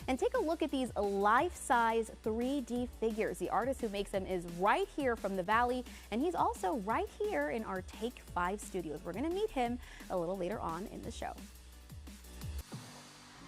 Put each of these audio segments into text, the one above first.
and take a look at these life-size 3D figures. The artist who makes them is right here from the Valley, and he's also right here in our Take 5 studios. We're going to meet him a little later on in the show.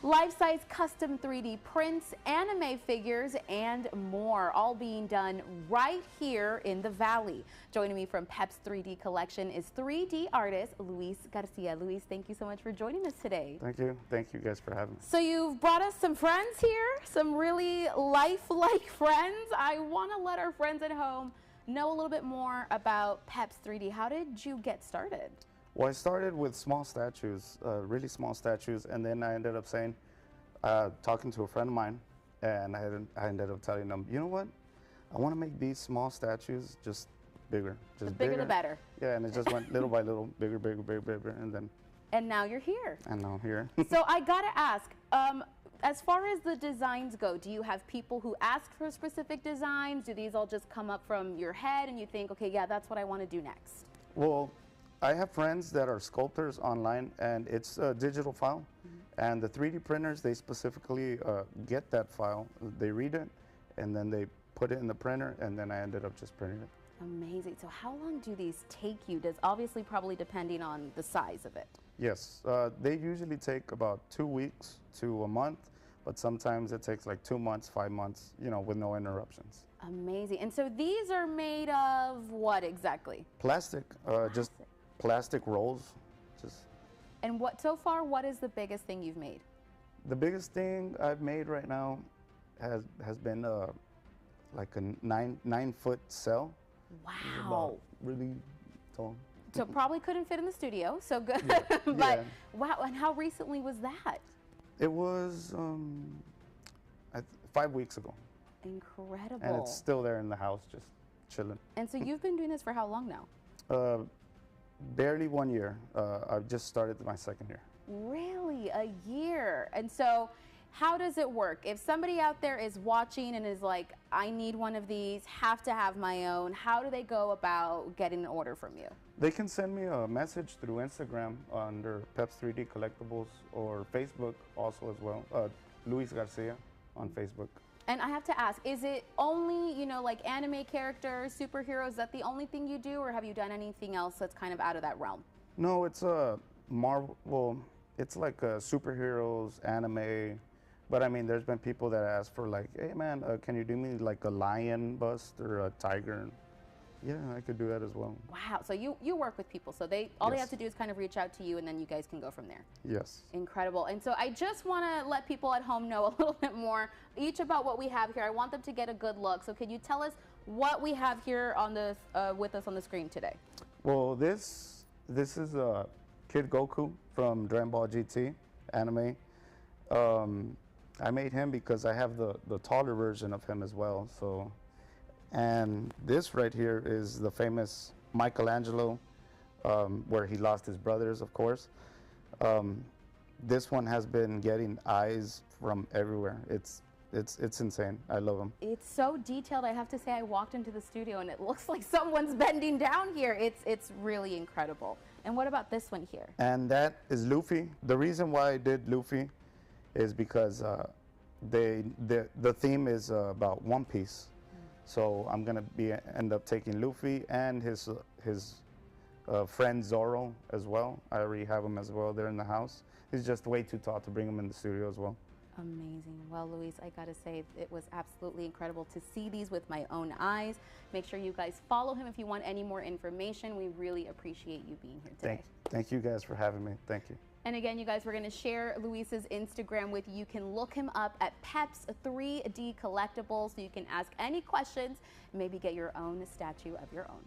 Life-size custom 3D prints, anime figures, and more, all being done right here in the Valley. Joining me from Peps 3D Collection is 3D artist Luis Garcia. Luis, thank you so much for joining us today. Thank you. Thank you guys for having me. So you've brought us some friends here, some really lifelike friends. I want to let our friends at home know a little bit more about Peps 3D. How did you get started? Well, I started with small statues, really small statues, and then I ended up saying, talking to a friend of mine, and I ended up telling them, you know what? I want to make these small statues just bigger. Just the bigger the better. Yeah, and it just went little by little, bigger, bigger, bigger, bigger, and then. And now you're here. And now I'm here. So I gotta ask, as far as the designs go, do you have people who ask for specific designs? Do these all just come up from your head and you think, okay, yeah, that's what I want to do next? Well, I have friends that are sculptors online, and it's a digital file. And the 3D printers, they specifically get that file, they read it, and then they put it in the printer, and then I ended up just printing it. Amazing. So how long do these take you? Does obviously probably depending on the size of it. Yes, they usually take about 2 weeks to a month, but sometimes it takes like 2 months, 5 months, you know, with no interruptions. Amazing. And so these are made of what exactly? Plastic. Just plastic rolls. And what so far, what is the biggest thing you've made? The biggest thing I've made right now has been like a 9-foot cell. Wow. Really tall. So probably couldn't fit in the studio, so good. Yeah. But Yeah. wow, and how recently was that? It was 5 weeks ago. Incredible. And it's still there in the house, just chilling. And so you've been doing this for how long now? Barely 1 year. I've just started my second year. Really? A year? And so how does it work? If somebody out there is watching and is like, I need one of these, have to have my own, how do they go about getting an order from you? They can send me a message through Instagram under Peps 3D Collectibles, or Facebook also as well. Luis Garcia on Facebook. And I have to ask, is it only, you know, like anime characters, superheroes, is that the only thing you do, or have you done anything else that's kind of out of that realm? No, it's Marvel, it's like superheroes, anime, but I mean, there's been people that ask for like, hey man, can you do me like a lion bust or a tiger? Yeah, I could do that as well. Wow, so you work with people, so all they have to do is kind of reach out to you, and then you guys can go from there. Yes. Incredible. And so I just want to let people at home know a little bit more each about what we have here. I want them to get a good look. So can you tell us what we have here on the with us on the screen today? Well, this is Kid Goku from Dragon Ball GT anime. I made him because I have the taller version of him as well. So. And this right here is the famous Michelangelo, where he lost his brothers, of course. This one has been getting eyes from everywhere. It's insane. I love them. It's so detailed. I have to say, I walked into the studio and it looks like someone's bending down here. It's really incredible. And what about this one here? And that is Luffy. The reason why I did Luffy is because the theme is about One Piece. So I'm gonna end up taking Luffy and his friend Zoro as well. I already have him as well there in the house. He's just way too tall to bring him in the studio as well. Amazing. Well, Luis, I gotta say, it was absolutely incredible to see these with my own eyes. Make sure you guys follow him if you want any more information. We really appreciate you being here today. Thank you guys for having me. Thank you. And again, you guys, we're going to share Luis's Instagram with you. You can look him up at Peps 3D Collectibles, so you can ask any questions, maybe get your own statue of your own.